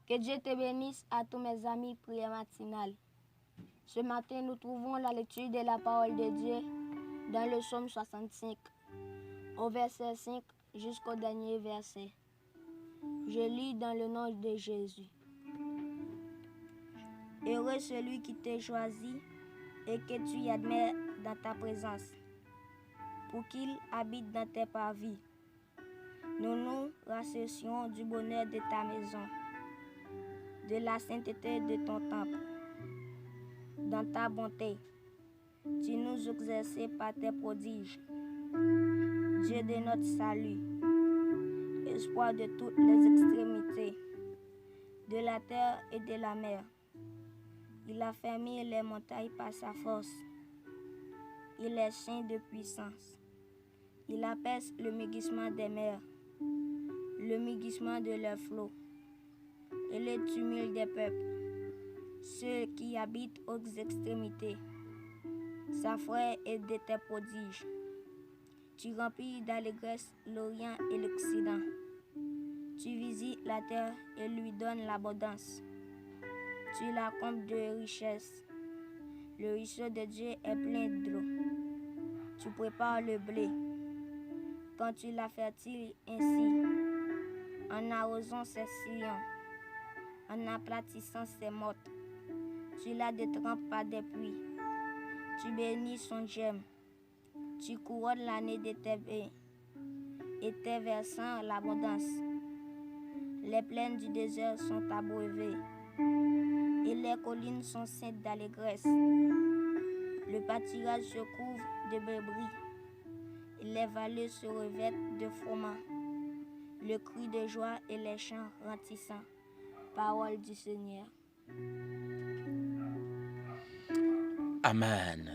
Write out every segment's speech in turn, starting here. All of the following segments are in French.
Que Dieu te bénisse à tous mes amis, prière matinale. Ce matin, nous trouvons la lecture de la parole de Dieu dans le psaume 65, au verset 5 jusqu'au dernier verset. Je lis dans le nom de Jésus. Heureux celui qui te choisit et que tu y admets dans ta présence, pour qu'il habite dans tes parvis. Nous nous rassurons du bonheur de ta maison, de la sainteté de ton temple. Dans ta bonté, tu nous exerces par tes prodiges. Dieu de notre salut, espoir de toutes les extrémités, de la terre et de la mer. Il a fermé les montagnes par sa force. Il est saint de puissance. Il apaise le mugissement des mers, le mugissement de leurs flots et le tumulte des peuples, ceux qui habitent aux extrémités. Sa frère est de tes prodiges. Tu remplis d'allégresse l'Orient et l'Occident. Tu visites la terre et lui donnes l'abondance. Tu la combles de richesses. Le ruisseau de Dieu est plein d'eau. Tu prépares le blé. Quand tu la fertiles ainsi, en arrosant ses sillons, en aplatissant ses mottes, tu la détrempes par des pluies. Tu bénis son germe. Tu couronnes l'année de tes baies et tes versants l'abondance. Les plaines du désert sont abreuvées et les collines sont saintes d'allégresse. Le pâturage se couvre de brebis et les vallées se revêtent de froment. Le cri de joie et les chants retentissants. Parole du Seigneur. Amen.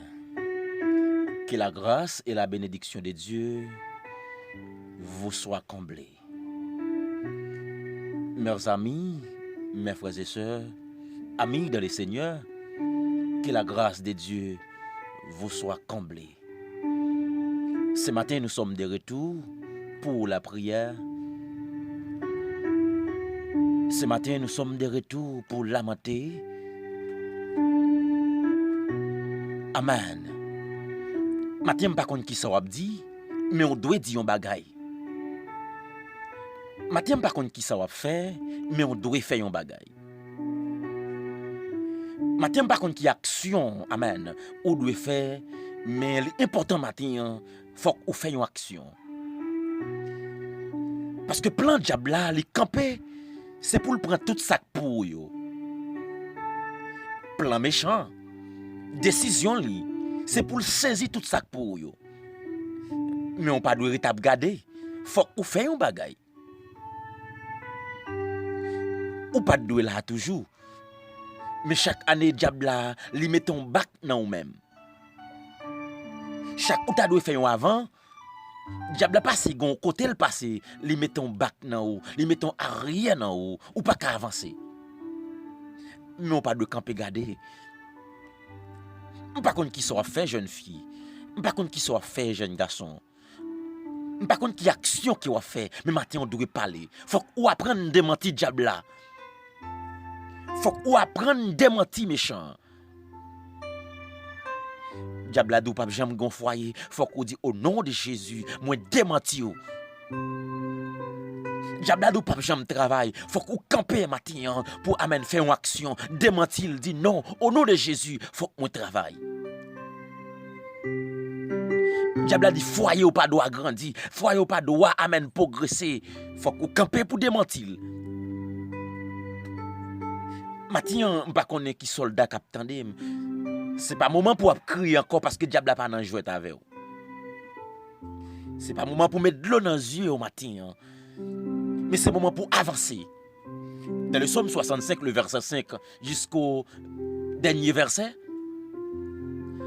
Que la grâce et la bénédiction de Dieu vous soient comblées. Mes amis, mes frères et sœurs, amis dans le Seigneur, que la grâce de Dieu vous soit comblée. Ce matin, nous sommes de retour pour la prière. Ce matin, nous sommes de retour pour lamenter. Amen. Matin, je ne sais pas qui ça va dire, mais on doit dire un bagay. Matin, je ne sais pas qui ça va faire, mais on doit faire un bagay. Matin, je ne sais pas qui action, amen, on doit faire, mais l'important matin, il faut qu'on fasse une action. Parce que plan diable là, les camper, c'est pour le prendre tout ça pour yo. Plan méchant, décision li, c'est pour le saisir tout ça pour yo. Mais on pas doit regarder, faut qu'on fasse un bagay. Ou pas doit là toujours. Mais chaque année diable là, li met ton bac dans ou même. Chaque ou ta doit faire un avant, diable là passe gon côté le passé, li met ton bac dans ou, li met ton arrière dans ou pas qu'à avancer. Mais on pas doit camper garder. On pas contre qui soit fait jeune fille. On pas contre qui soit fait jeune garçon. On pas contre qui action qui va faire, mais matin on doit parler. Faut qu'on apprenne à démentir diable là. Faut qu'on apprenne à démentir méchant. Diable là dou pas jamais gon foyer, faut qu'on dit au nom de Jésus, moi démentir. Diable là dou pas jamais travail, faut qu'on camper matin pour amener faire une action, démentir, dit non, au nom de Jésus, faut qu'on travaille. Diable a dit foyer ou pas doit grandir, foyer ou pas doit amène progresser. Faut qu'on camper pour démentir. Matin, on pas connaît qui soldat qui attendait. C'est pas moment pour crier encore parce que diable a pas nan jouet avec vous. C'est pas moment pour mettre de l'eau dans les yeux au matin. Mais c'est moment pour avancer. Dans le psaume 65, le verset 5 jusqu'au dernier verset.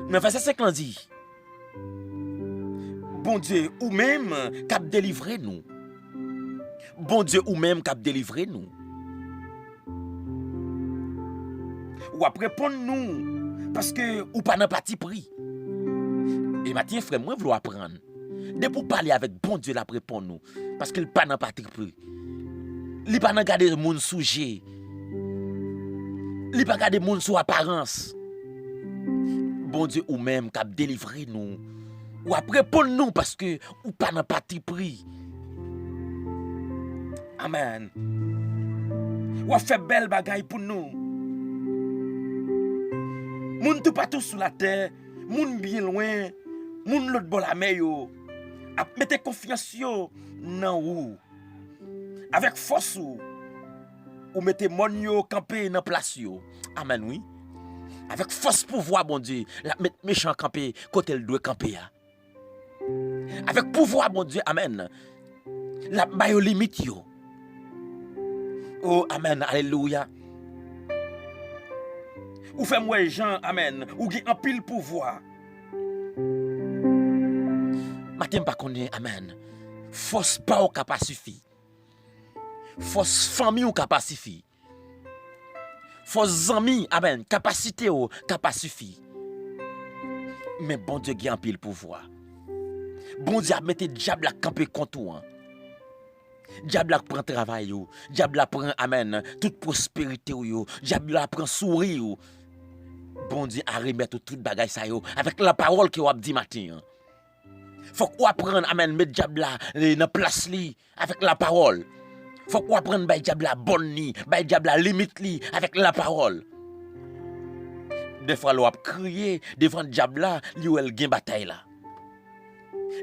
Le verset 5 on dit: bon Dieu, ou même cap délivrer nous. Bon Dieu, ou même cap délivrer nous. Ou après répondre nous parce que ou pas nan parti pris. matin, frère, moi, je veux apprendre. De pour parler avec bon Dieu, la répond nous. Parce qu'il n'est pas dans patrie plus. Il n'est pas dans garder le monde sujet. Il n'est pas garder le monde sous apparence. Bon Dieu, ou même, qui a délivré nous. Ou après répondre nous parce que ou pas dans parti pris. Amen. Ou a fait belle bagaille pour nous. Moun tout partout sur la terre, moun bien loin, moun l'autre bord la mer yo. A mettez confiance yo nan ou. Avec force ou mettez mon yo camper dans place yo. Amen oui. Avec force pouvoir bon Dieu, la mettre méchant camper côté le doit camper. Avec pouvoir, bon Dieu, amen. La bayo limite yo. Oh, amen, alléluia. Ou fait moi Jean, amen. Ou gen en pile pouvoir. Matin pas connaît, amen. Force pas ou pas suffit. Force famille ou pas suffit. Force amis, amen. Capacité ou pas suffit. Mais bon Dieu gen en pile pouvoir. Bon Dieu a mette diable à camper contre toi. Diable a prend travail yo, diable a prend amen, toute prospérité yo, diable a prend sourire yo. Bon Dieu a remettre toute bagaille ça yo avec la parole que vous a dit matin. Faut qu'on apprenne amen mettre diable là dans place li avec la parole. Faut qu'on apprenne bay diable la bonne ni, bay diable la limite li avec la parole. Des fois l'on a crié devant diable là, li ou el gen bataille là.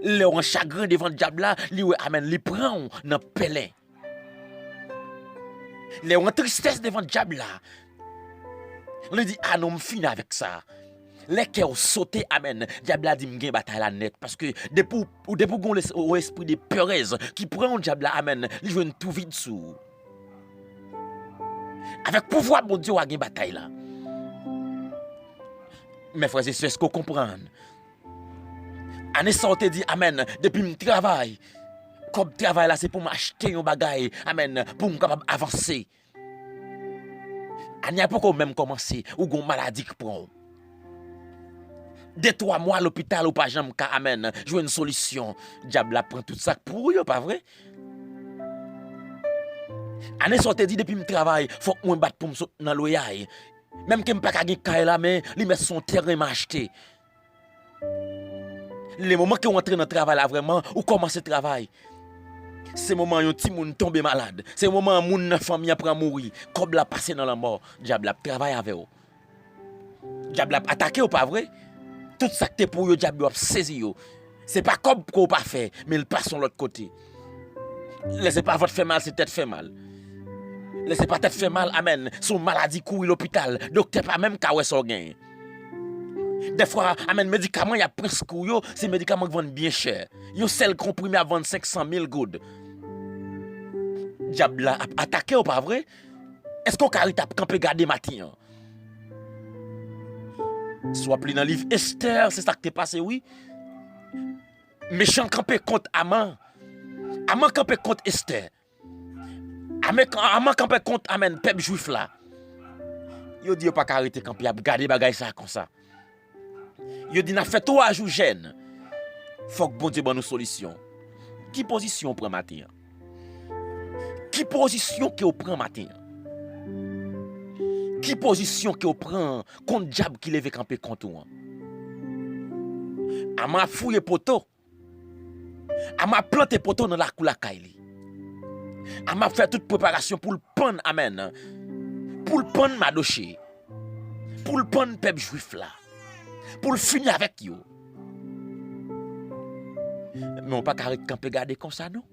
Le en chagrin devant le diable là, li amen, li prend dans pelin. Le en tristesse devant le diable là. On dit ah non, m'fini avec ça. Les cœurs sauté amen. Diable a dit m'gen bataille la net parce que depuis gon l'esprit de peureuse qui prend le diable là amen, li joue tout vide sous. Avec pouvoir bon Dieu a gen bataille là. Mes frères et sœurs, est-ce qu'on comprend? Année ça te dit amen depuis mon travail. Comme travail là c'est pour m'acheter un bagage amen pour me capable avancer. Année pas qu'on même commencer ou gon maladie qui prend. 2-3 mois à l'hôpital ou pas jamais ka amen jouer une solution. Diable la prend tout ça pour yo pas vrai? Année ça te dit depuis mon travail faut que moi battre pour me sauter dans loyal. Même que me pas ka gen là mais li met son terrain m'acheter. Les moments que vous entrez dans le travail là vraiment, ou commencez le travail. C'est le moment où un petit monde tombe malade. C'est le moment où une famille prend mourir. Comme la passé dans la mort, diable a travaillé avec vous. Diable a attaqué ou pas vrai? Tout ça que pour vous, diable a saisi vous. C'est pas comme qu'on pas fait, mais il passe sur l'autre côté. Laissez pas votre fait mal, c'est tête fait mal. Laissez pas tête fait mal, amen. Son maladie courir l'hôpital. Docteur pas même qu'à son gain. Des fois, amen, médicaments y a presque yo, c'est médicaments qui vendent bien cher. Yo sel comprimé à vendre 500 000 good. Diable a attaqué ou pas vrai? Est-ce qu'on carré t'a campé garder matin? Soit pris dans le livre Esther, c'est ça qui t'est passé, oui? Méchant campé contre Aman. Aman campé contre Esther. Aman campé contre amen, peuple juif là. Yo dit yo pas arrêter camper à garder bagay ça comme ça. Yo dit n'a fait 3 jours jeune. Faut que bon Dieu bonne solution. Qui position prend matin? Qui position que vous prend matin? Qui position que vous prend contre diable qui lève camper contre vous? A m'a fouillé poteau. A m'a planté poteau dans la coula kaili. A m'a fait toute préparation pour le prendre amen. Pour le prendre madoché. Pour le prendre peuple juif là. Pour le finir avec yo. Mais on pas carré camper garder comme ça non.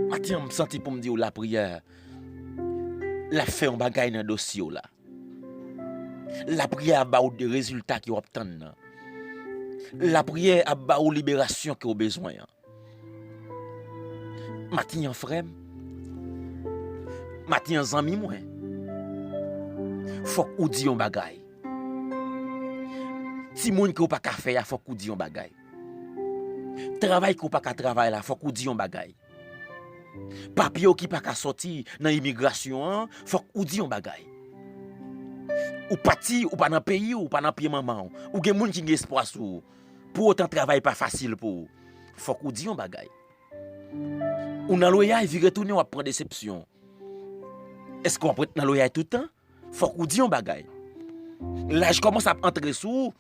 Matin me senti pour me dire la prière. La fait un bagay dans dossier là. La prière ba ou des résultats qui obtient. La prière a ba ou libération qui au besoin. Matin frère. Matin zami moi. Faut ou di un bagay. Si moun ki ou pa ka fè ya, faut ou di un bagay. Travail ki ou pa ka travail la, faut ou di un bagay. Papier qui pa ka sorti dans immigration, faut ou di un bagay. Ou parti, ou pas dans pays, ou pas dans pied maman. Ou gen moun qui gen espoir sou. Pour autant travail pas facile pour. Faut qu'on dise un bagay. Ou dans loya, il vient retourner ou prendre déception. Est-ce qu'on peut être dans loya tout le temps? Faut qu'on dise un bagay. Là, je commence à entrer sous.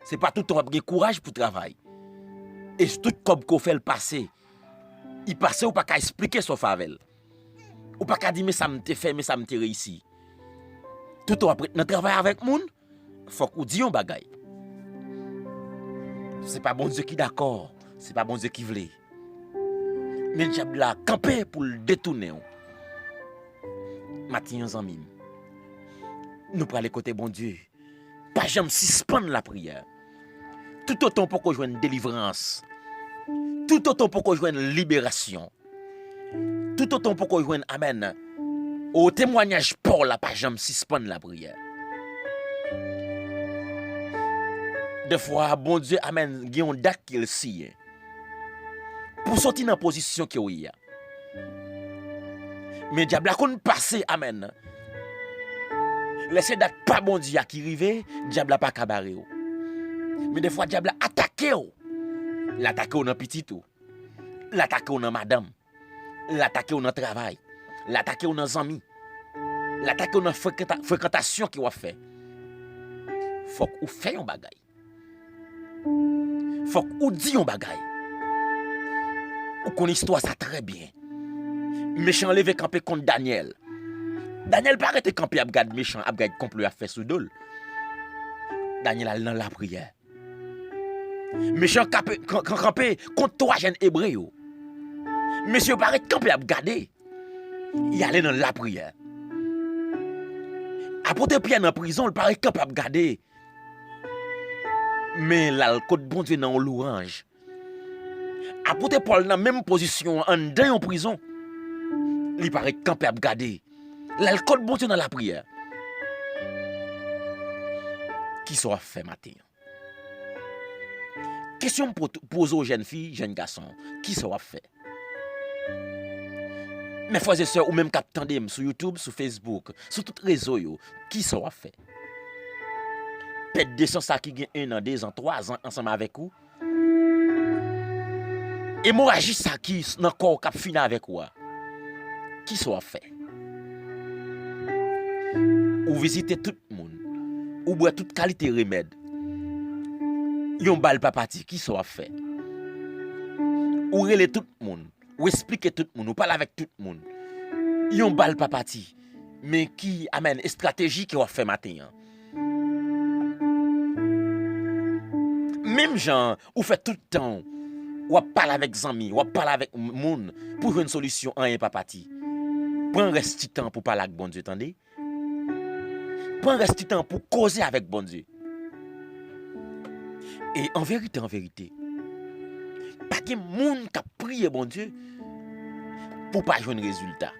C'est pas tout le temps avoir courage pour travailler. Et tout comme qu'on fait le passé. Il passe ou pas qu'à expliquer son favel. Ou pas qu'à dire mais ça me fait, mais ça me réussi. Tout le temps après dans travail avec moun, faut qu'on dise un bagay. C'est pas bon Dieu qui d'accord, c'est pas bon Dieu qui veut. Mais le diable a campé pour le détourner. Matin amis. Nous prenons les côtés bon Dieu. Pas jamais suspendre la prière. Tout autant pour qu'on joigne une délivrance. Tout autant pour qu'on joigne une libération. Tout autant pour qu'on joigne amen. Au témoignage Paul, pas jamais suspendre la prière. Des fois, bon Dieu, amen, il y a une date qu'il signe. Pour sortir dans la position qu'il y a. Mais diable a qu'on passe, amen. Laissez date pas bon Dieu qui arrive, diable a pas cabaré. Mais des fois, diable a attaqué. L'attaqué dans petit tout. L'attaqué dans madame. L'attaqué dans travail. L'attaqué dans amis. L'attaqué dans fréquentation qu'il a fait. Faut qu'on fasse un bagay. Faut qu'on dise un bagay. Ou qu'on histoire ça très bien. Méchant levé campé contre Daniel. Daniel paraît campé à garder méchant, à garder complot à faire sous dol. Daniel a dans la prière. Méchant campé contre trois jeunes hébreux. Monsieur paraît campé à garder. Il allait dans la prière. Apôtre Pierre dans prison, il paraît capable de garder. Mais là, le code bon Dieu dans louange. Apôtre Paul dans la même position en dedans en prison, il paraît capable de garder. Là, le code bon Dieu dans la prière. Qui sera fait matin? Question pour poser aux jeunes filles, jeunes garçons. Qui sera fait? Mes frères et sœurs, ou même captandem sur YouTube, sur Facebook, sur tous les réseaux, qui sera fait? Peut-être des gens qui ont 1 an, 2 ans, 3 ans ensemble avec vous. Hémorragie ça qui dans le corps qui fini avec vous. Qui sera fait? Ou visiter tout le monde. Ou boire toute qualité remède. Yon bal papati, qui sera fait? Ou relé tout le monde. Ou expliquer tout le monde, ou parler avec tout le monde. Yon bal papati, mais qui amène une stratégie qui va faire matin. Même gens, ou fait tout le temps, ou parler avec amis, ou parler avec monde pour trouver une solution en un papati. Prends reste du temps pour parler avec bon Dieu, attendez. Prends reste du temps pour causer avec bon Dieu. Et en vérité, pas de monde qui a prié bon Dieu pour pas jouer un résultat.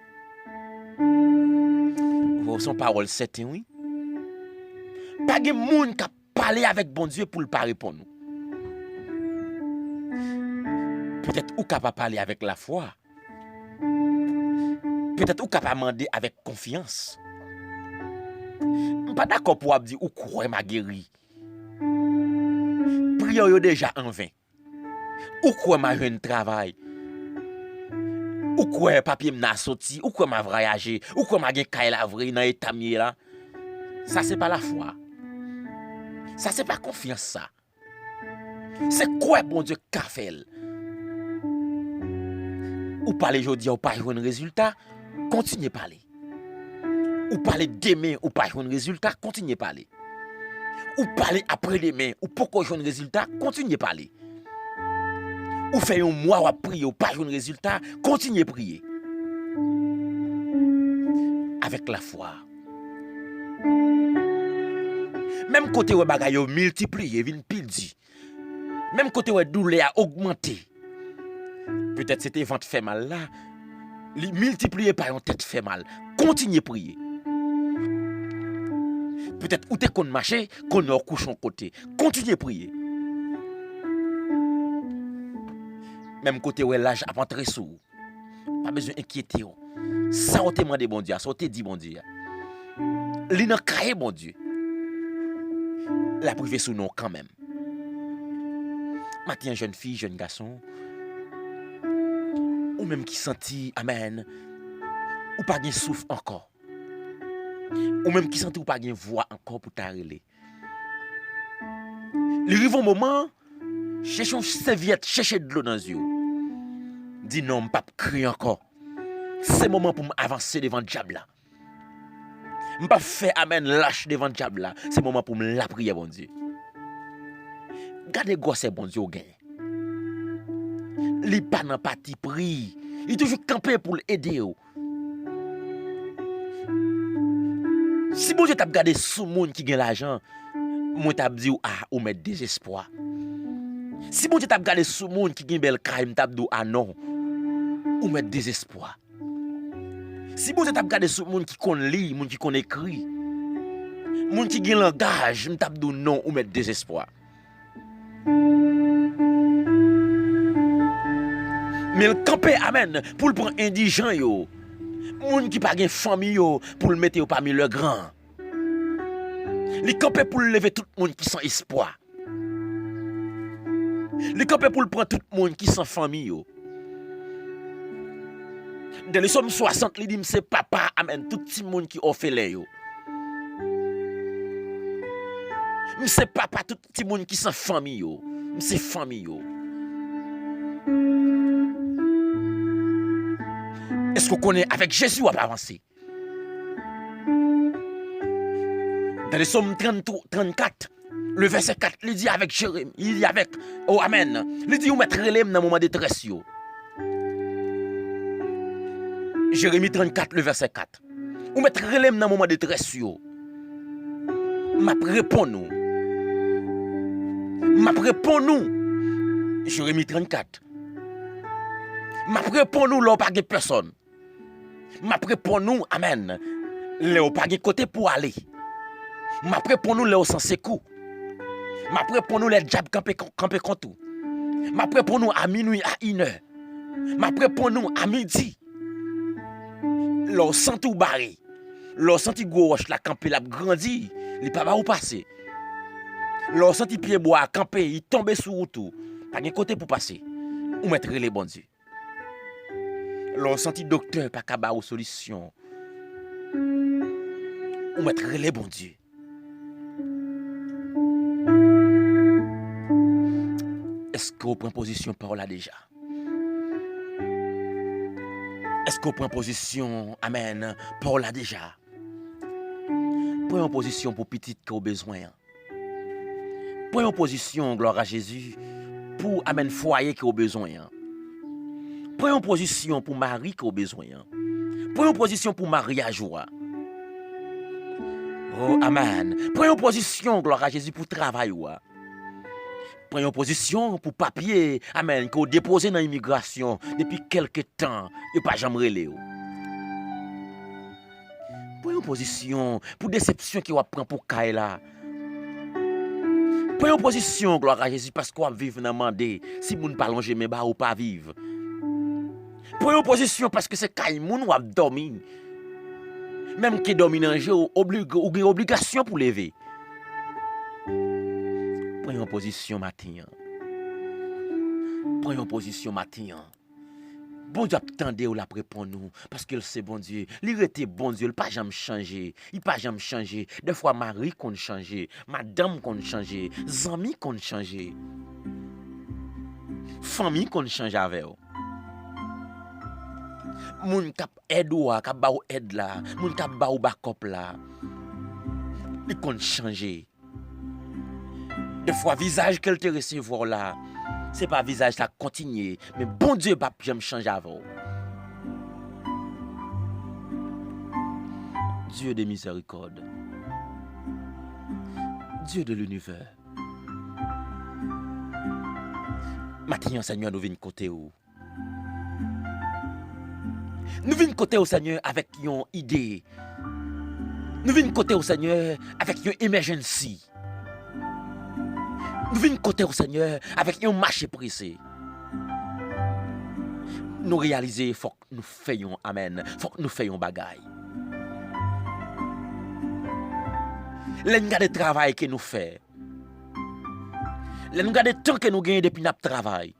Son parole c'est oui. Pas de monde qui a parlé avec bon Dieu pour ne pas répondre. Peut-être ou capable parler avec la foi. Peut-être ou capable demander avec confiance. Pas d'accord pour dire ou croire m'a guéri. Prière déjà en vain. Ou quoi m'a eu un travail. Ou quoi papier m'a sorti, ou quoi m'a voyagé, ou quoi m'a gen kay la vrai dans état mié là. Ça c'est pas la foi. Ça c'est pas confiance ça. C'est quoi bon Dieu qu'a fait? Ou parler aujourd'hui ou pas jouer un résultat, continuez parler. Ou parler demain ou pas jouer un résultat, continuez parler. Ou parler après-demain ou pourquoi jouer un résultat, continuez parler. Ou faire un mois ou prier ou pas jouer un résultat, continuez prier. Avec la foi. Même côté où bagay yo multiplié, vin pile di. Même côté où douleur a augmenté. Peut-être c'était ventre fait mal là, li multiplié par une tête fait mal. Continuez prier. Peut-être où t'es qu'on marcher, qu'on a couchon côté. Continuez prier. Même côté où l'âge a rentré sous. Pas besoin d'inquiéter. Ça on te demande bon Dieu, ça on te dit bon Dieu. Li nan kaye, bon Dieu. La privé sous nous quand même. Matin, jeune fille, jeune garçon, ou même qui senti, amen, ou pas gen souffle encore. Ou même qui senti ou pas gen voix encore pour t'arrêter. Il arrive un moment, cherche une serviette, cherche de l'eau dans les yeux. Dis non, pas crier encore. C'est le moment pour m'avancer devant le diable là. Je ne pas faire amen lâche devant le diable là. C'est le moment pour me la prier, bon Dieu. Gardez gosse, bon Dieu, au gain. Li pas nan parti pris. Il toujours campé pour l'aider. Si bon Dieu t'a regardé sous monde qui gagne l'argent, moi t'a dit ou met désespoir. Si bon Dieu t'a regardé sous monde qui gagne belle caille, t'a dit non, ou met désespoir. Si bon Dieu t'a regardé sous monde qui connaît lire, monde qui connaît écrit, monde qui gagne langage, t'a dit non, ou met désespoir. Mais le campé amen pour le prendre indigent yo. Moun qui pas gen famille yo pour le mettre parmi le grand. Les campé pour le lever tout le monde qui sans espoir. Les campé pour le prendre tout le monde qui sans famille yo. Dans les sommes 60, li dit c'est papa amen tout petit monde qui orphelin yo. C'est papa tout petit monde qui sans famille yo. C'est famille yo. Est-ce qu'on connaît avec Jésus ou pas avancer? Dans les Psaumes 34, le verset 4, il dit avec Jérémie, il dit avec, oh amen, il dit ou mettre relève dans le moment de détresse. Jérémie 34, le verset 4. Ou mettre relève dans le moment de détresse. M'a réponds nous. M'a réponds nous. Jérémie 34. M'a réponds nous là pas de personne. M'a réponds nous, amen. Là pas de côté pour aller. M'a réponds nous là sans secours. M'a réponds nous les diables camper contre tout. M'a réponds nous à minuit à 1h. M'a réponds nous à midi. Là senti ou barré. Là senti gros roche la camper la grandi, il pas où passer. Là senti pied bois camper, il tomber sur route. Pas de côté pour passer. Ou mettre les bons dieux. Là senti docteur pas capable ou solution. Ou mettre les bons dieux. Est-ce qu'on prend position par là déjà? Est-ce qu'on prend position, amen, par là déjà? Prenons position pour petit qui a besoin. Prenons position, gloire à Jésus, pour amen foyer qui a besoin. Prenons position pour Marie qui a besoin. Prenons position pour mariage. Oh, amen. Prenons position, gloire à Jésus, pour travail. Prenons position pour papier, amen, qu'on déposé dans l'immigration depuis quelque temps, et pas jamais relé. Prenons position pour déception qui va prendre pour Kaila. Prenons position, gloire à Jésus, parce qu'on va vivre dans le monde, si vous ne parlez pas, ou pas vivre. Prenons position parce que c'est Kaila moun ou a dormi. Même qui dormi dans le jeu, ou une obligation pour lever. Prenons position matin. Prenons position matin. Bon Dieu attendez ou la répond nous parce que c'est bon Dieu. Il était bon Dieu, il pas jamais changer. Il pas jamais changer. Des fois Marie qu'on changer, madame qu'on changer, amis qu'on changer. Famille qu'on change avec. Moun kap aide ou kap ba ou aide là, moun kap ba ou backup là. Il qu'on changer. Des fois visage qu'elle te recevoir là, c'est pas visage ça continue, mais bon Dieu pas j'aime changer avant. Dieu de miséricorde. Dieu de l'univers. Maintenant Seigneur nous vient côté où. Nous venons côté au Seigneur avec une idée. Nous venons côté au Seigneur avec une emergency. Nous venons côté au Seigneur avec un marché pressé. Nous réaliser, faut que nous fassions, amen, faut que nous fassions bagaille. Là, nous regardons le travail que nous faisons. Là, nous regardons le temps que nous gagnons depuis notre travail.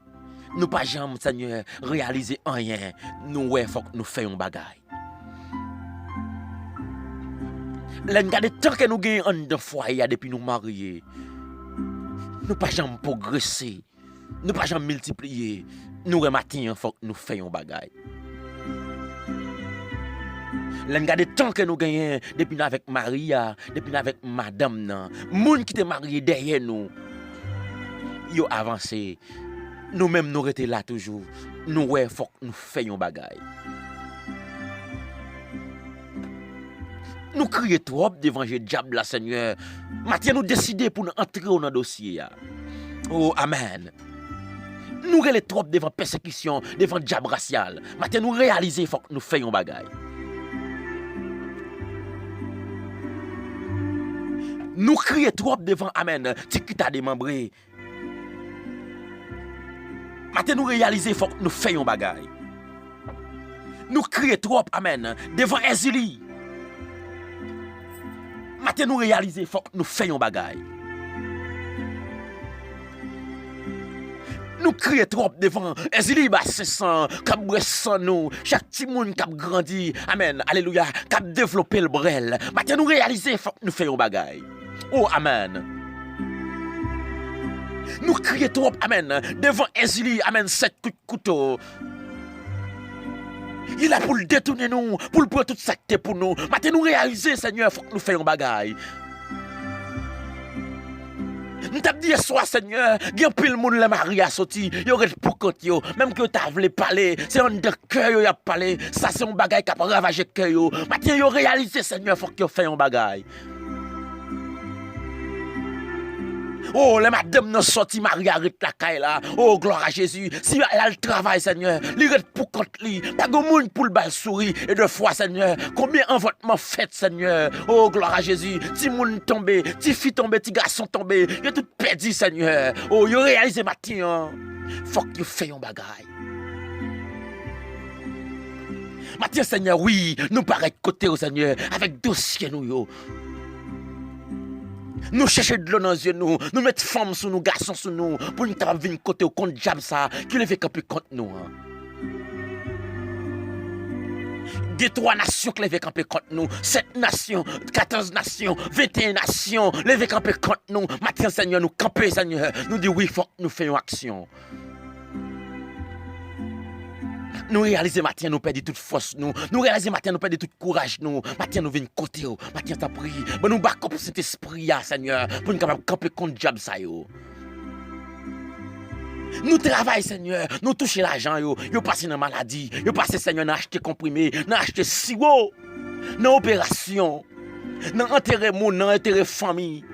Nous pas jamais, Seigneur, réaliser rien. Nous, ouais, faut que nous fassions un bagage. Là, nous regardons le temps que nous gagnons en deux foyers depuis nous marier. Nous pas jamais progresser. Nous pas jamais multiplier. Nous, le matin, faut que nous fassions un bagage. Là, nous regardons le temps que nous gagnons depuis nous avec Maria, depuis nous avec Madame. Moun qui te marié derrière nous. Yo avancé. Nous-mêmes, nous restés là toujours. Nous, ouais, faut que nous fassions bagaille. Nous crions trop devant le diable, là, Seigneur. Maintenant, nous décidons pour nous entrer dans le dossier. Oh, Amen. Nous relèvons trop devant persécution, devant le diable racial. Maintenant, nous réalisons faut que nous fassions bagaille. Nous crions trop devant Amen. Tikita démembré. Maintenant, nous réalisons faut que nous fassions bagaille. Nous crions trop, Amen, devant Ezili. Maintenant, nous réalisons faut que nous fassions bagaille. Nous crions trop devant Ezili, bah, c'est ça, cap bressan nous, chaque petit monde qui a grandi, Amen, alléluia, qui a développé le brel. Maintenant, nous réalisons faut que nous fassions bagaille. Oh, Amen. Nous crions trop, Amen, devant Ezili, Amen, 7 coups de couteau. Il a pour le détourner nous, pour le prendre toute secte pour nous. Maintenant, nous réaliser, Seigneur, faut que nous fassions bagaille. Nous t'avons dit, soir, Seigneur, il y a pile monde, le mari a sorti, il y aurait pour compte, même que tu as voulu parler, c'est un de cœur, il a parlé, ça c'est un bagaille qui a ravagé le cœur. Maintenant, il a réalisé, Seigneur, faut que tu fasses un bagaille. Oh, les madame nous sorti Marie arrête la caille là. Oh, gloire à Jésus. Si elle a le travail, Seigneur, il reste pour compte lui. Pas de monde pour le bal souris. Et de fois, Seigneur, combien envotement fait, Seigneur. Oh, gloire à Jésus. Ti monde tombé, ti fille tombé, ti garçon tombé. Il a tout perdu, Seigneur. Oh, il a réalisé matin. Faut que tu fasses un bagaille. Matin, Seigneur, oui, nous paraît côté au Seigneur, avec dossier nous, yo. Nous cherchons de l'eau dans les yeux, nous mettons femmes sur nous, garçons sur nous, pour nous venir côté au compte diable ça, qui le fait camper contre nous. Des 3 nations qui levé camper contre nous, 7 nations, 14 nations, 21 nations, levé camper contre nous. Maintenant, Seigneur, nous camper, Seigneur, nous dit oui, il faut que nous fassions action. Nous réalisons maintenant, nous perdons toute force, nous réalisons maintenant, nous perdons tout courage, nous. Maintenant, nous venons côté, maintenant, t'as pris. Bon, nous battons pour cet esprit, Seigneur, pour nous capables camper contre le diable, ça, yo. Nous travaillons, Seigneur, nous touchons l'argent, yo passons dans la maladie, yo passons, Seigneur, dans acheter comprimé, dans acheter sirop, dans opération, dans enterrer monde, dans enterrer famille.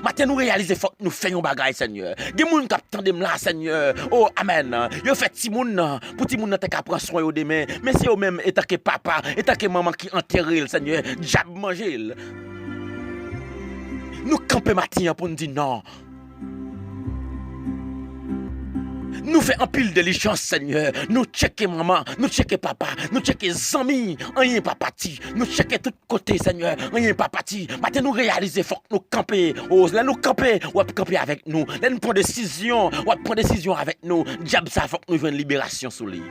Maintenant, nous réalisons faut que nous fassions bagaille, Seigneur. Des gens qui attendent là, Seigneur. Oh, Amen. Yo fait ti moun pour ti moun nan te ka prendre soin yo demain. Mais c'est eux même état que papa, état que maman qui enterre, Seigneur, diable manger. Nous camper matin pour nous dire non. Nous faisons un pile de diligence, Seigneur. Nous checkons maman, nous checkons papa, nous checkons amis, rien pas parti. Nous checkons tous côtés, Seigneur, rien pas parti. Maintenant, nous réalisons, il faut que nous camper. Oh, là, nous camper, ou camper avec nous. Là, nous prenons décision, ou prendre décision avec nous. Diable, ça, il faut que nous ayons une libération sur lui.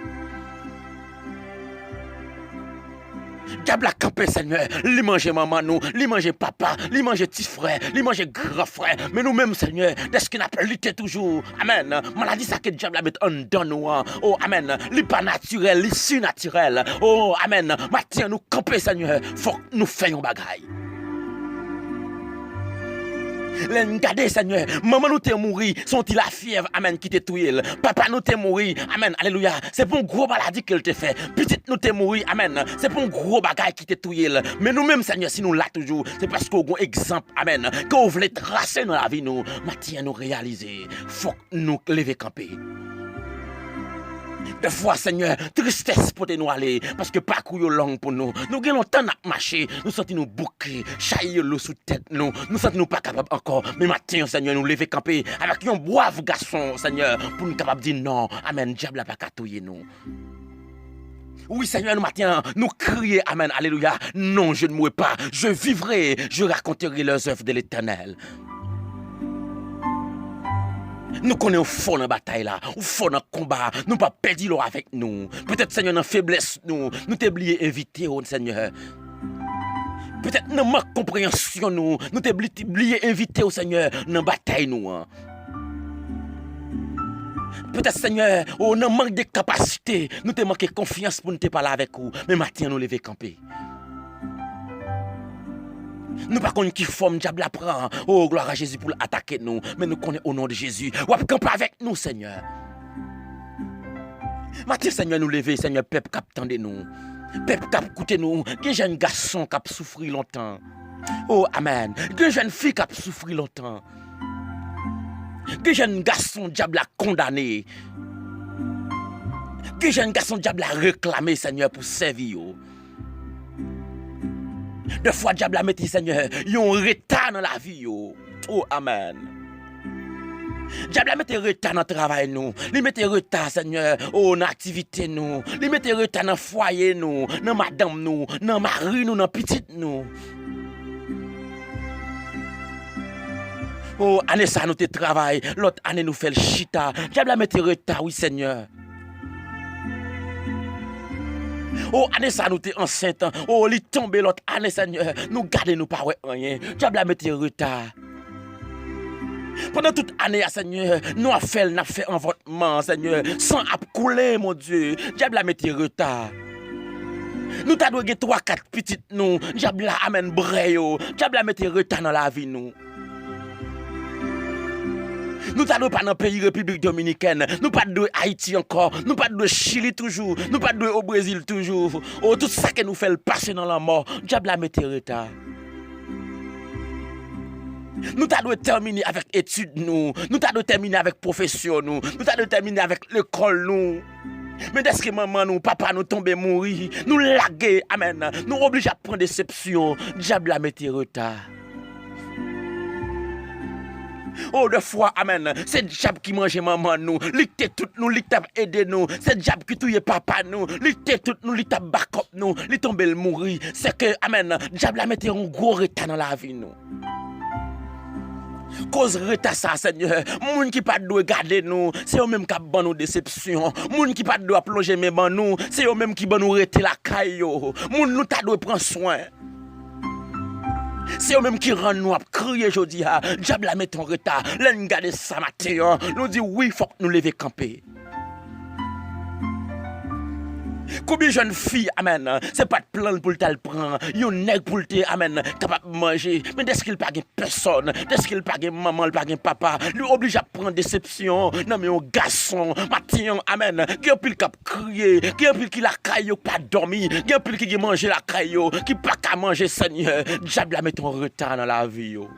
Diable a campé, Seigneur. Li mange maman nous, li mange papa, li mange petit frère, li mange grand frère. Mais nous-mêmes, Seigneur, est-ce qu'il n'a pas lutté toujours? Amen. Maladie, ça que le diable a mis en dedans nous. Oh, Amen. Li pas naturel, li surnaturel. Oh, Amen. Maintenant, nous camper, Seigneur. Faut que nous fassions bagaille. Regardez, Seigneur, maman nous t'es mouru, sont-ils la fièvre, amen, qui t'est touillé. Papa nous t'es mouru, amen, alléluia. C'est pour une gros maladie qu'elle t'a fait. Petite nous t'es mouru, amen. C'est pour un gros bagage qui t'est touillé. Mais nous-mêmes, Seigneur, si nous l'a toujours, c'est parce qu'on a un exemple, amen, qu'on voulait tracer dans la vie, nous. Maintenant, nous réaliser, faut que nous lever camper. Des fois, Seigneur, tristesse pour nous aller, parce que parcours est long pour nous. Nous avons longtemps à marcher, nous sentons nous boucler, chailler l'eau sous tête nous sentons nous pas capables encore. Mais maintenant, Seigneur, nous lever camper avec un brave garçon, Seigneur, pour nous capables de dire non. Amen, diable n'a pas catouiller nous. Oui, Seigneur, nous matin, nous crier Amen, alléluia. Non, je ne mourrai pas, je vivrai, je raconterai les œuvres de l'Éternel. Nous connaissons au fond dans la bataille là, au fond dans le combat, nous pas perdu l'eau avec nous. Peut-être Seigneur dans faiblesse nous t'oublier invité au Seigneur. Peut-être dans manque compréhension nous t'oublier invité au Seigneur dans la bataille nous. Peut-être Seigneur, on a manque de capacité, nous te manqué confiance pour nous te parler avec vous, mais maintenant nous lever camper. Nous pas connaissons qui forme diable la prend. Oh gloire à Jésus pour attaquer nous, mais nous connaissons au nom de Jésus. Ou camper avec nous Seigneur. Maintenant Seigneur nous lever, Seigneur peuple cap tendez nous. Peuple cap écoutez nous, que jeune garçon cap souffrir longtemps. Oh amen. Que jeune fille cap souffrir longtemps. Que jeune garçon diable a condamné. Que jeune garçon diable a réclamé Seigneur pour servir. Deux fois diable a mis Seigneur, ils ont retard dans la vie. Oh amen. Diable a mis retard dans le travail nous. Il met retard Seigneur, oh dans l'activité nous. Il met retard dans le foyer nous, dans madame nous, dans mari nous, dans petite nous. Oh, année ça nous te travail, l'autre année nous fait le chita. Diable a mis retard, oui Seigneur. Oh, année ça nous te enceinte. Oh, il tombe l'autre année Seigneur. Nous gardons nous pas rien. Diable a mis retard. Pendant toute année, Seigneur, nous avons fait envoûtement, Seigneur, sans couler, mon Dieu. Diable a mis retard. Nous t'avons donné 3-4 petites nous. Diable a amène brayo. Diable a mis retard dans la vie nous. Nous t'allons pas dans le pays République Dominicaine, nous pas de Haïti encore, nous pas de Chili toujours, nous pas de au Brésil toujours. Oh, tout ça que nous fait le passer dans la mort, diable a mis retard. Nous t'allons terminer avec études nous t'allons terminer avec profession nous t'allons terminer avec l'école nous. Mais dès que maman nous, papa nous tomber mourir, nous laguer, amen, nous obligés à prendre déception, diable a mis retard. Oh, de fois, amen. C'est le diable qui mange maman nous. L'ité tout nous, l'ité aidé nous. C'est le diable qui touille papa nous. L'ité tout nous, l'ité backup nous. L'ité tombe le mourir. C'est que, amen, le diable a mis un gros retard dans la vie nous. Cause retard ça, Seigneur. Moun qui pas doit garder nous, c'est eux même qui ban nous déception. Moun qui pas doit plonger même ban nous, c'est eux même qui ban nous rester la caillou. Moun nous ta doit prendre soin. C'est eux-mêmes qui rendent nous à crier aujourd'hui. Diable a mis ton retard. L'en garde ça matin. Nous dit oui, il faut que nous lever camper. Combien de jeunes filles, amen, c'est pas de plan pour le prendre. Yon nèg pour le amen, capable de manger. Mais dès qu'il pas personne, dès qu'il pas maman, pas papa, lui oblige à prendre déception. Non mais un garçon, matin, amen, qui a pile cap crier, qui a pile qui la caillou pas dormi, qui a pile qui manger la caillou, qui pas qu'à manger Seigneur. Diable a mis ton retard dans la vie yo.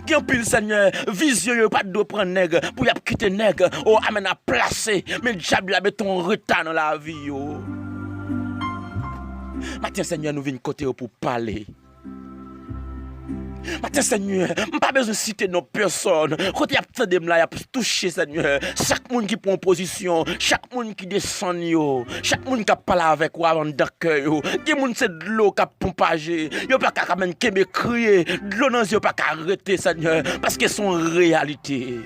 Qui en pile Seigneur, vision yo pas de prendre nèg pour y quitter nèg, oh amen à placer, mais le diable a mis ton retard dans la vie yo. Maintenant Seigneur nous venons côté pour parler. Maintenant Seigneur, pas besoin de citer nos personnes. Quand il y a peut-être là, il y a touché Seigneur. Chaque monde qui prend position, chaque monde qui descend yo, chaque monde qui parle avec ou avant d'accueil yo. Qui monde c'est de l'eau qui pompager. Yo pas qu'à même qui me crier, de l'eau dans yo pas qu'à arrêter Seigneur parce que c'est une réalité.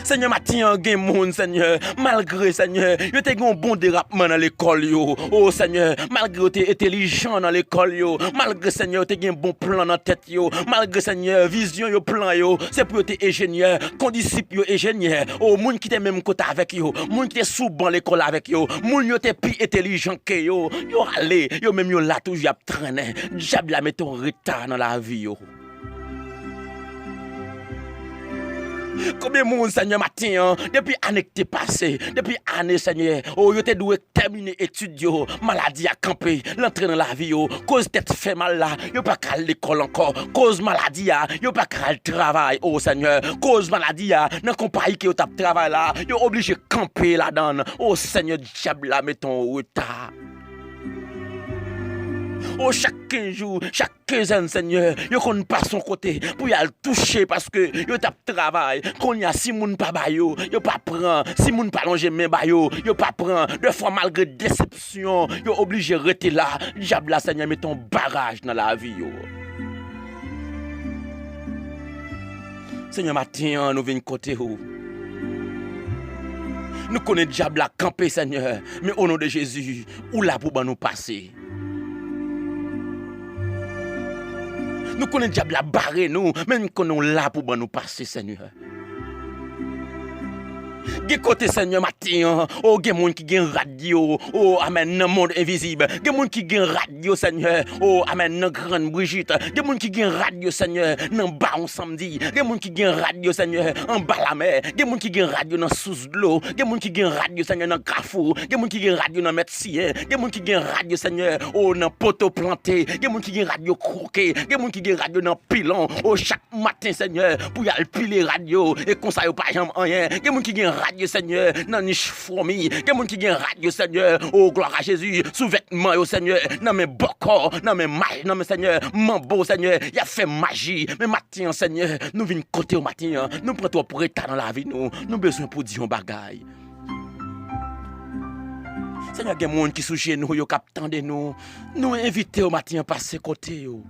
Seigneur, matin, gen moun, Seigneur, malgré, Seigneur, yo te un bon dérapement dans l'école, yo. Oh, Seigneur, malgré yo te intelligent dans l'école, yo. Malgré, Seigneur, te un bon plan dans tête, yo. Malgré, Seigneur, vision, yo, plan, yo. C'est pour te ingénieur, condisciple, yo, ingénieur. Oh, moun qui te même côté avec, yo. Moun qui te sous ban l'école avec, yo. Moun yo te plus intelligent que, yo. Yo, allez, yo, même yo là, toujours, y'a traîné. Diable la met ton retard dans la vie, yo. Combien de monde, Seigneur, matin, depuis l'année qui est passée, depuis l'année, Seigneur, oh, yo te doué terminer études, maladie à camper, l'entrée dans la vie, cause tête fait mal là, yo pas qu'à l'école encore, cause maladie, yo pas qu'à le travail, oh Seigneur, cause maladie, dans compagnie qui yo tap travail là, yo obligé de camper là-dedans, oh Seigneur, diable là, met ton retard. Oh, chaque 15 jours, chaque quinzaine, Seigneur, yo qu'on pas son côté pour y aller toucher parce que yo tap travail. Qu'on y a si moun pas ba yo pas prend. Si moun pas longer main ba yo pas prend. Deux fois malgré déception, yo obligé rester là. Diable là, Seigneur, met ton barrage dans la vie yo. Seigneur, matin, nous venons côté où. Nous connaissons diable à camper, Seigneur, mais au nom de Jésus, où là pour nous passer? Nous connaissons diable à barrer nous, mais nous connaissons là pour nous passer, Seigneur. Gen côté Seigneur matin, oh gen moun qui gen radio, oh amen dans monde invisible. Gen moun qui gen radio Seigneur, oh amen dans grande Brigitte. Gen moun qui gen radio Seigneur dans Baron samedi. Gen moun qui gen radio Seigneur en bas la mer. Gen moun qui gen radio dans sous de l'eau. Gen moun qui gen radio Seigneur dans Carrefour. Gen moun qui gen radio dans Médecin. Gen moun qui gen radio Seigneur oh dans poteau planté. Gen moun qui gen radio croqué. Gen moun qui gen radio dans pilon. Oh chaque matin Seigneur pour y aller piler radio et comme ça yo pas jamais rien. Gen moun qui gen radio Seigneur dans niche fourmi. Gen moun qui gen radio Seigneur oh gloire à Jésus sous vêtements yo Seigneur dans mes bocor dans mes mailles dans mes Seigneur mambo Seigneur il a fait magie mais matin Seigneur nous vinn côté au matin nous prend toi pour état dans la vie nous besoin pour dire un bagaille. Seigneur gen moun qui sous chez nous yo k'ap tande nous inviter au matin passer côté yo.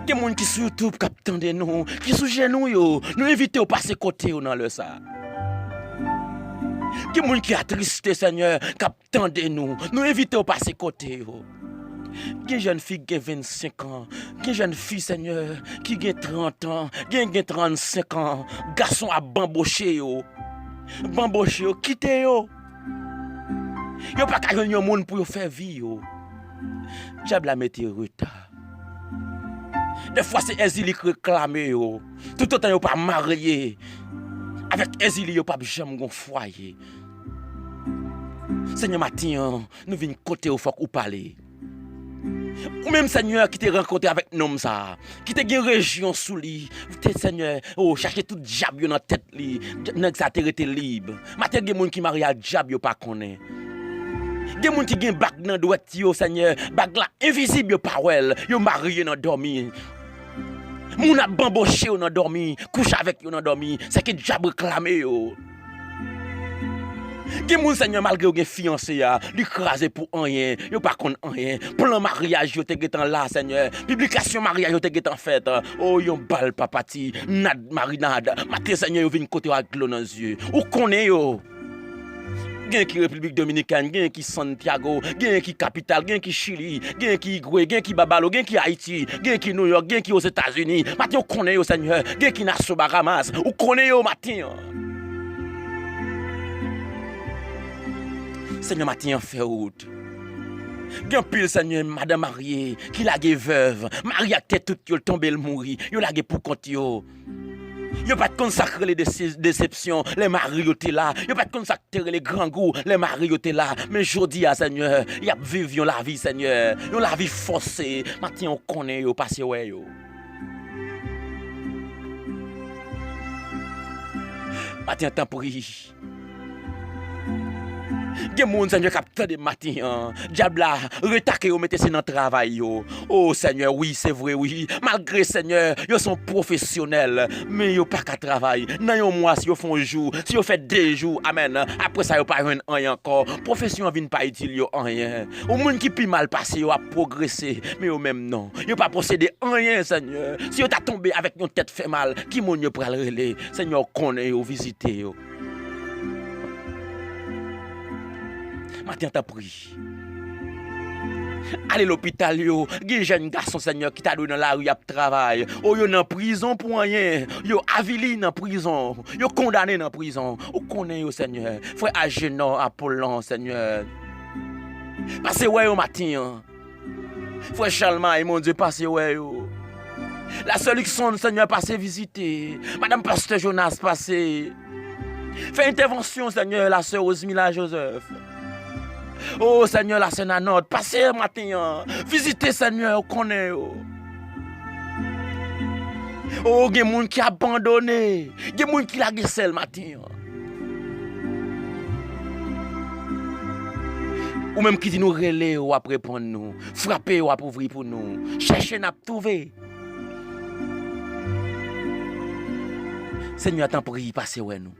Gen moun qui sur YouTube k'ap tande nous qui sous chez nous yo nous inviter au passer côté yo dans le ça. Qui moun qui attristé Seigneur k'ap tande nous inviter au passer côté yo. Gen jeune fille qui a 25 ans, gen jeune fille Seigneur qui a 30 ans, gen 35 ans, garçon a bamboché yo. Bamboché yo, quitte yo. Yo pas ka yon moun pour yo faire vie yo. Diable la mette retard. Des fois c'est exilé qui réclame yo. Tout autant yo pas marié. Avec exilé yo pas jamais gon foyer. Seigneur matin, nous venons côté au faut ou parler. Ou même Seigneur qui t'a rencontré avec nom ça, qui t'a une région sous lui, Seigneur, oh chercher tout diable dans tête li, nèg ça t'a été libre. Matin gen moun qui marié à diable yo pas connaît. Gen moun qui gen bag dans droite yo Seigneur, bag là invisible yo pas wel, yo marié dans dormi. Moun a bamboché yo dans dormi, couche avec yo dans dormi, c'est que diable réclame yo. Gen moun Seigneur malgré ou gen fiancé ya, li crasé pour rien, yo pas konn rien. Plan mariage yo te getan là Seigneur. Publication mariage yo te getan fait. Oh yon bal papati, nad marinade. Matin Seigneur yo vinn côté avec l'eau dans yeux. Ou connaît yo. Gen qui République Dominicaine, gen qui Santiago, gen qui Capitale, gen qui Chili, gen qui Igwe, gen qui Babalo, gen qui Haïti, gen qui New York, gen qui aux États-Unis. Matin ou connaît yo Seigneur, gen qui Nassau Bahamas. Ou connaît yo matin. Seigneur matin fait route. Gen pile Seigneur madame mariée qui la veuve, mariée à tête toute yo tombé le mourir, yo la pour compte yo. Yo pas de consacrer les déceptions, les maris yo te là, yo pas de consacrer les grands goûts, les maris yo te là, mais jodi à Seigneur, y a vivre la vie Seigneur, yo la vie forcée, matin on connaît yo passer ouais yo. Matin temps prie. Gen moun Seigneur capteur de matin, diable là, retake yo mette dans travail yo. Oh Seigneur, oui, c'est vrai oui. Malgré Seigneur, yo sont professionnels, mais yo pas qu'à travail. Nan yon mois si yo font jour, si yo fait 2 jours, amen. Après ça yo pas rien encore. Profession vinn pas utile yo rien. Ou moun qui pi mal passé yo a progressé, mais yo même non. Yo pas posséder rien Seigneur. Si yo t'a tombé avec yon tête fait mal, qui moun yo pral relé? Seigneur connaît yo visiter yo. Matin t'as pris. Allez l'hôpital yo, gen jeune garçon Seigneur qui t'a donné dans la rue à travail. Oh yo en prison pour rien. Yo avili dans prison. Yo condamné dans prison. Ou connaît yo Seigneur. Frère Agénon Apollon Seigneur. Passez ouais au matin. Frère Charlemagne mon Dieu passez ouais yo. La seule qui sonne Seigneur passez visiter. Madame Pasteur Jonas passez. Fais intervention Seigneur la sœur Osmila Joseph. Oh Seigneur, la Sénanote, passez matin, visitez Seigneur, connaît. Oh, gen moun qui abandonné, gen moun qui la gessel matin. Ou même qui dit nous relais ou après répondre nous, frapper ou après ouvrir pour nous, chercher n'a trouver. Seigneur, t'en prie, passez ouais nous.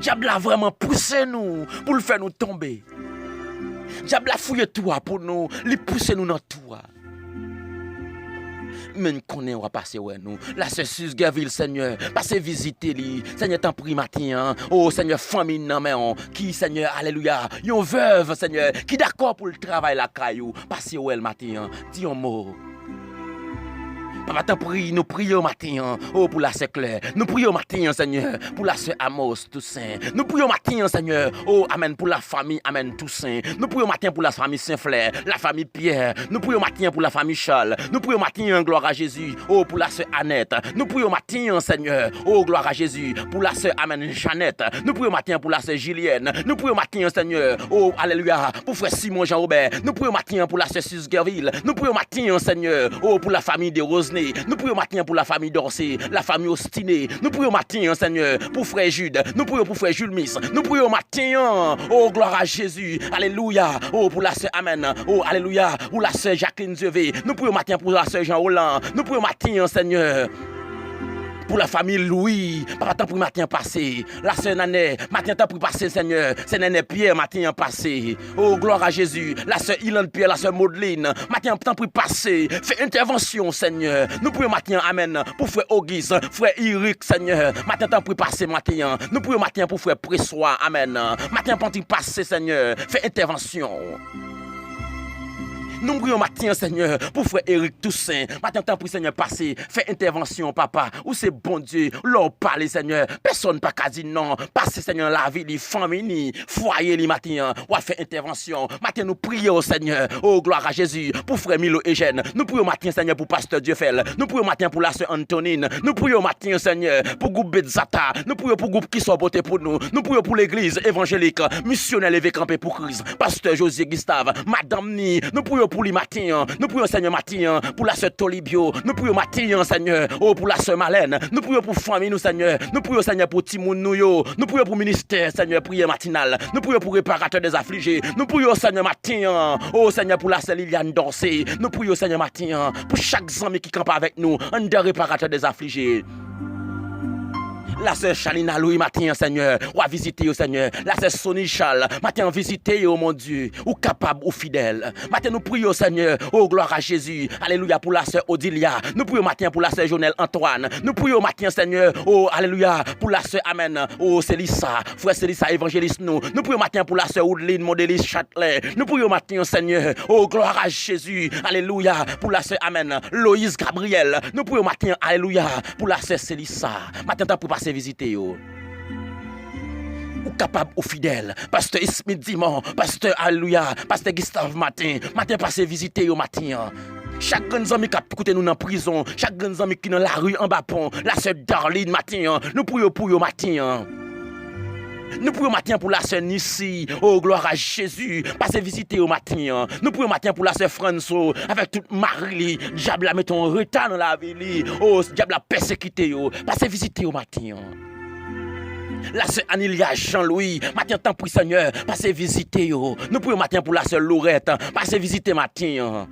Diable a vraiment poussé nous pour le faire nous tomber. Diable a fouillé toi pour nous, lui pousser nous dans toi. Mais nous connaissons, on va passer ouais nous. La sœur Susgerville, Seigneur, passez visiter lui. Seigneur, t'en prie matin. Oh Seigneur, famille non mais qui Seigneur, alléluia. Yon veuve Seigneur, qui d'accord pour le travail la caillou. Passez ouais le matin. Dis un mot. Papa, t'en prie, nous prions matin, oh pour la sœur Claire. Nous prions matin, Seigneur, pour la sœur Amos Toussaint. Nous prions matin, Seigneur, oh amen, pour la famille, amen Toussaint. Nous prions matin pour la famille Saint-Flair, la famille Pierre. Nous prions matin pour la famille Charles. Nous prions matin, gloire à Jésus, oh pour la sœur Annette. Nous prions matin, Seigneur, oh gloire à Jésus, pour la sœur, amen, Jeannette. Nous prions matin pour la sœur Julienne. Nous prions matin, Seigneur, oh alléluia, pour frère Simon Jean-Robert. Nous prions matin pour la sœur Susgerville. Nous prions matin, Seigneur, oh pour la famille de Rose. Nous prions matin pour la famille d'Orsay, la famille Ostinée. Nous prions matin, Seigneur, pour frère Jude. Nous prions pour frère Jules Miss. Nous prions matin, oh gloire à Jésus. Alléluia. Oh pour la sœur Amen. Oh alléluia. Pour la sœur Jacqueline Zevé. Nous prions matin pour la sœur Jean Roland. Nous prions matin, Seigneur, pour la famille Louis, papa t'en prie matin passé. La sœur Nané, matin t'en prie passé, Seigneur. C'est Nané Pierre, matin passé. Oh, gloire à Jésus. La sœur Ilan Pierre, la sœur Maudeline, matin t'en prie passé. Fais intervention, Seigneur. Nous prions matin, amen, pour frère Auguste, frère Eric, Seigneur. Matin t'en prie passé, matin. Nous prions matin pour frère Pressois, amen. Matin t'en prie passé, Seigneur. Fais intervention. Nous prions matin, Seigneur, pour frère Eric Toussaint. Matin, t'en prie, Seigneur, passer. Fais intervention, papa. Où c'est bon Dieu. Leur parler, Seigneur. Personne pas qu'à dire non. Passez, Seigneur, la vie, les familles, foyer, les matins. Ou à faire intervention. Matin, nous prions, Seigneur. Oh, gloire à Jésus. Pour frère Milo Eugène. Nous prions matin, Seigneur, pour pasteur Dieufel. Nous prions matin pour la sœur Antonine. Nous prions matin, Seigneur, pour groupe Betzata. Nous prions pour groupe qui sont votés pour nous. Nous prions pour l'église évangélique, missionnaire levé campé pour Christ. Pasteur José Gustave. Madame Ni. Nous prions pour les matins, nous prions Seigneur matin, pour la sœur Tolibio, nous prions matin Seigneur, oh pour la sœur Malène, nous prions pour famille nous Seigneur, nous prions Seigneur pour Timoun nous yo, nous prions pour ministère Seigneur, prière matinale, nous prions pour réparateur des affligés, nous prions Seigneur matin, oh Seigneur pour la sœur Liliane Dorsey, nous prions Seigneur matin, pour chaque ami qui campe avec nous, un des réparateurs des affligés. La sœur Chalina Louis matin, Seigneur, ou à visiter au Seigneur. La sœur Sonny Charles, matin visiter, oh mon Dieu, ou capable ou fidèle. Matin nous prions, Seigneur, oh gloire à Jésus. Alléluia pour la sœur Odilia. Nous prions matin pour la sœur Jonelle Antoine. Nous prions matin, Seigneur, oh alléluia pour la sœur Amen, oh Célissa, frère Célissa évangéliste nous. Nous prions matin pour la sœur Oudeline Modélis Châtelet. Nous prions matin, Seigneur, oh gloire à Jésus. Alléluia pour la sœur Amen, Loïse Gabriel. Nous prions matin, alléluia pour la sœur Célissa. Matin t'as pour passer visiter yo. Ou capable ou fidèle. Pasteur Ismith Dimon, pasteur alléluia, pasteur Gustave matin passer visiter yo matin. Chaque grand ami qui a écouté nous dans prison, chaque grand ami qui dans la rue en bas pont, la sœur Darlene matin, nous prions pour yo matin. Nous prions matin pour la sœur Nissi, oh gloire à Jésus, passez visiter au matin. Nous prions matin pour la sœur François, avec toute Marie, diable la mettons retard dans la vie, oh diable la persécuté, passez visiter au matin. La sœur Anilia Jean-Louis, matin temps pour Seigneur, passez visiter. Nous prions matin pour la sœur Laurette, passez visiter matin.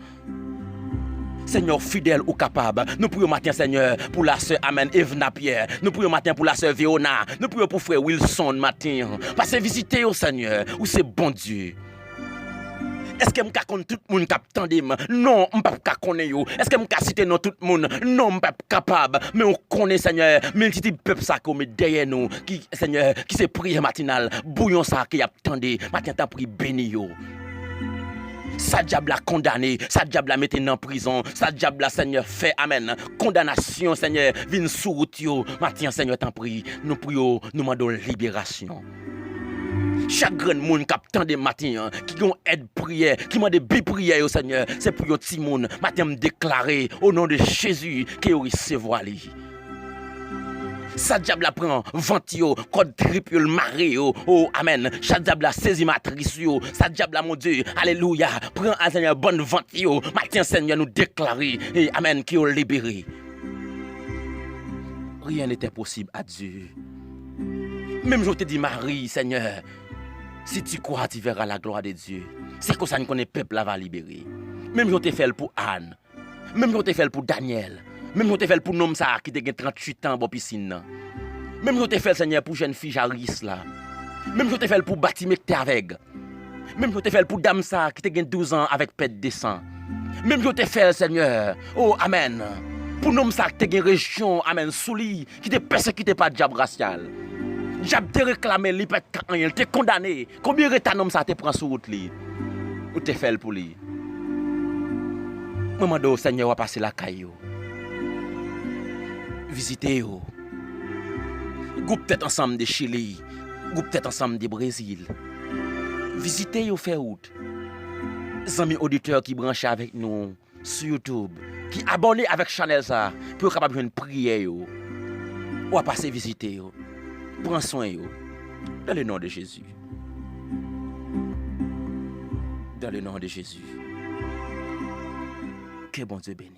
Seigneur fidèle ou capable. Nous prions matin, Seigneur, pour la sœur Amen Evna Pierre. Nous prions matin pour la sœur Viona. Nous prions pour frère Wilson matin. Passez visiter au Seigneur, où c'est bon Dieu. Est-ce que je connais tout le monde qui attendait? Non, je ne peux pas connaître. Est-ce que je peux citer tout le monde? Non, je ne suis pas capable. Mais on connaît, Seigneur, multitude de peuples qui sont derrière nous. Qui, Seigneur, qui se prière matinale. Bouillon ça qui attendait. Matin, tu as pris béni. Ça diable a condamné, ça diable a mis en prison, ça diable a Seigneur fait amen. Condamnation Seigneur, vient sous route yo. Matin Seigneur t'en prie, nous prions, nous demandons libération. Chaque grand monde qui attend des matins, qui ont aide prière, qui m'a des bi prière au Seigneur, c'est pour yo ti moun. Matin me déclarer au nom de Jésus que recevoir lui. Ça diable la prend ventio, code triple maré oh amen. Ça diable la saisi matrice yo, ça diable la mon Dieu, alléluia. Prend à Seigneur bonne ventio, matin Seigneur nous déclarer et amen qui ont libéré. Rien n'était possible à Dieu. Même je te dis Marie Seigneur, Si tu crois, tu verras la gloire de Dieu. C'est comme ça qu'on connaît peuple là va libérer. Même si tu fait pour Anne, même si tu fait pour Daniel, même si tu fait pour l'homme ça qui a 38 ans dans piscine. Même si tu fait Seigneur pour jeune fille Jaris là. Même si tu fait pour Batimé qui avec. Même si tu fait pour dame ça qui a 12 ans avec pète de sang. Même si tu fait Seigneur. Oh amen. Pour l'homme ça qui a une région amen souli qui te persécuté par diable racial. Diable te réclamé li pas rien, te condamné. Combien de temps homme ça te prend sur route li? Ou te fait pour lui? Maman do Seigneur va passer la caillou. Visiter yo. Groupe tête ensemble de Chili, groupe tête ensemble de Brésil. Visiter yo faire route. Amis auditeurs qui branchent avec nous sur YouTube, qui abonnent avec Chanel ça pour capable de prier yo. Ou à passer visiter yo. Prends soin yo. Dans le nom de Jésus. Dans le nom de Jésus. Que bon Dieu bénisse.